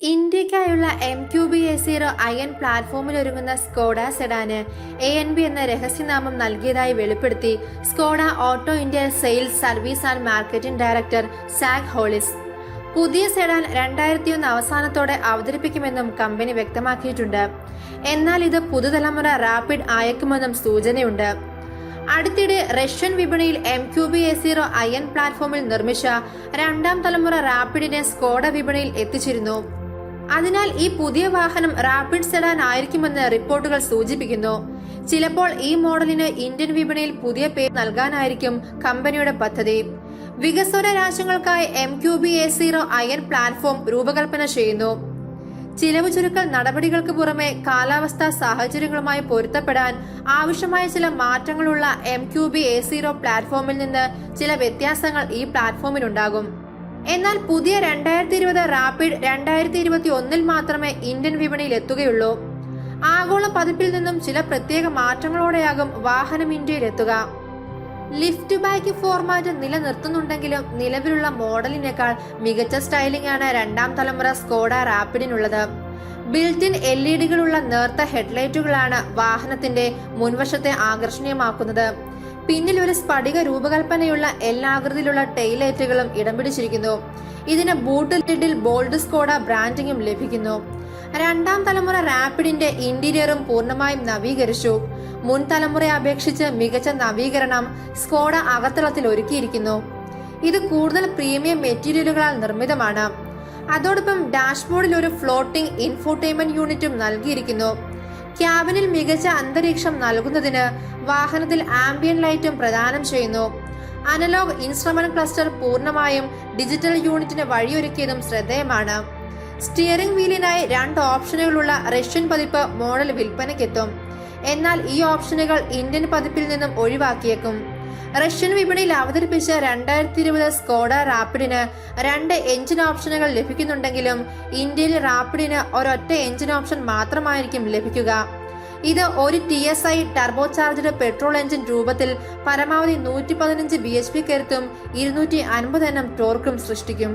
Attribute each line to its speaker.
Speaker 1: ഇന്ത്യക്കായുള്ള MQB-A0 iron പ്ലാറ്റ്ഫോമിൽ ഒരുങ്ങുന്ന Skoda sedan ANB എന്ന രഹസ്യനാമം നൽകിയതായി വെളിപ്പെടുത്തി Skoda auto India sales service and marketing director Zac Hollis. പുതിയ സെഡാൻ 2001 അവസാനത്തോടെ അവതരിപ്പിക്കുമെന്നും കമ്പനി വ്യക്തമാക്കിയിട്ടുണ്ട്. എന്നാൽ ഇത് പുതുതലമുറ റാപ്പിഡ് ആയേക്കുമെന്നും സൂചനയുണ്ട്. അടുത്തിടെ റഷ്യൻ വിപണിയിൽ MQB-A0 അയൺ പ്ലാറ്റ്ഫോമിൽ നിർമ്മിച്ച രണ്ടാം തലമുറ റാപ്പിഡിനെ സ്കോഡ വിപണിയിൽ എത്തിച്ചിരുന്നു. അതിനാൽ ഈ പുതിയ വാഹനം റാപ്പിഡ് സെഡാൻ ആയിരിക്കുമെന്ന് റിപ്പോർട്ടുകൾ സൂചിപ്പിക്കുന്നു. ചിലപ്പോൾ ഈ മോഡലിന് ഇന്ത്യൻ വിപണിയിൽ പുതിയ പേര് നൽകാനായിരിക്കും കമ്പനിയുടെ പദ്ധതി. വികസ്വര രാജ്യങ്ങൾക്കായി MQB-A0 അയൺ പ്ലാറ്റ്ഫോം രൂപകൽപ്പന ചെയ്യുന്നു. ചിലവ് ചുരുക്കൽ നടപടികൾക്ക് പുറമെ കാലാവസ്ഥാ സാഹചര്യങ്ങളുമായി പൊരുത്തപ്പെടാൻ ആവശ്യമായ ചില മാറ്റങ്ങളുള്ള MQB-A0 പ്ലാറ്റ്ഫോമിൽ നിന്ന് ചില വ്യത്യാസങ്ങൾ ഈ പ്ലാറ്റ്ഫോമിനുണ്ടാകും. എന്നാൽ പുതിയ 2020 റാപ്പിഡ് 2021 മാത്രമേ ഇന്ത്യൻ വിപണിയിൽ എത്തുകയുള്ളൂ. ആഗോള പതിപ്പിൽ നിന്നും ചില പ്രത്യേക മാറ്റങ്ങളോടെയാകും വാഹനം ഇന്ത്യയിൽ എത്തുക. ലിഫ്റ്റ് ബാക്ക് ഫോർമാറ്റ് നിലനിർത്തുന്നുണ്ടെങ്കിലും നിലവിലുള്ള മോഡലിനേക്കാൾ മികച്ച സ്റ്റൈലിംഗ് ആണ് രണ്ടാം തലമുറ സ്കോഡ റാപ്പിഡിനുള്ളത്. ബിൽറ്റ് ഇൻ LED-കളുള്ള നേർത്ത ഹെഡ്ലൈറ്റുകളാണ് വാഹനത്തിന്റെ മുൻവശത്തെ ആകർഷണീയമാക്കുന്നത്. പിന്നിൽ ഒരു സ്ഫടിക രൂപകൽപ്പനയുള്ള ആകൃതിയിലുള്ള ടെയിലൈറ്റുകളും ഇടം പിടിച്ചിരിക്കുന്നു. ഇതിന് ബൂട്ട് ലിഡിൽ ബോൾഡ് സ്കോഡ ബ്രാൻഡിംഗും ലഭിക്കുന്നു. രണ്ടാം തലമുറ റാപ്പിഡിന്റെ ഇന്റീരിയറും പൂർണ്ണമായും നവീകരിച്ചു. മുൻ തലമുറയെ അപേക്ഷിച്ച് മികച്ച നവീകരണം സ്കോഡ അകത്തളത്തിൽ ഒരുക്കിയിരിക്കുന്നു. ഇത് കൂടുതൽ പ്രീമിയം മെറ്റീരിയലുകളാൽ നിർമ്മിതമാണ്. അതോടൊപ്പം ഡാഷ്ബോർഡിൽ ഒരു ഫ്ലോട്ടിംഗ് ഇൻഫോർടൈൻമെന്റ് യൂണിറ്റും നൽകിയിരിക്കുന്നു. ക്യാബിനിൽ മികച്ച അന്തരീക്ഷം നൽകുന്നതിന് വാഹനത്തിൽ ആംബിയൻ ലൈറ്റും പ്രദാനം ചെയ്യുന്നു. അനലോഗ് ഇൻസ്ട്രുമെന്റ് ക്ലസ്റ്റർ പൂർണ്ണമായും ഡിജിറ്റൽ യൂണിറ്റിന് വഴിയൊരുക്കിയതും ശ്രദ്ധേയമാണ്. സ്റ്റിയറിംഗ് വീലിനായി 2 ഓപ്ഷനുകളുള്ള റഷ്യൻ പതിപ്പ് മോഡൽ വിൽപ്പനയ്ക്കെത്തും. എന്നാൽ ഈ ഓപ്ഷനുകൾ ഇന്ത്യൻ പതിപ്പിൽ നിന്നും ഒഴിവാക്കിയേക്കും. റഷ്യൻ വിപണിയിൽ അവതരിപ്പിച്ച 2020 സ്കോഡ റാപ്പിഡിന് 2 എഞ്ചിൻ ഓപ്ഷനുകൾ ലഭിക്കുന്നുണ്ടെങ്കിലും ഇന്ത്യയിൽ റാപ്പിഡിന് ഒരൊറ്റ എഞ്ചിൻ ഓപ്ഷൻ മാത്രമായിരിക്കും ലഭിക്കുക. ഇത് ഒരു TSI turbo charged petrol engine രൂപത്തിൽ പരമാവധി 115 bhp കരുത്തും 250 Nm ടോർക്കും സൃഷ്ടിക്കും.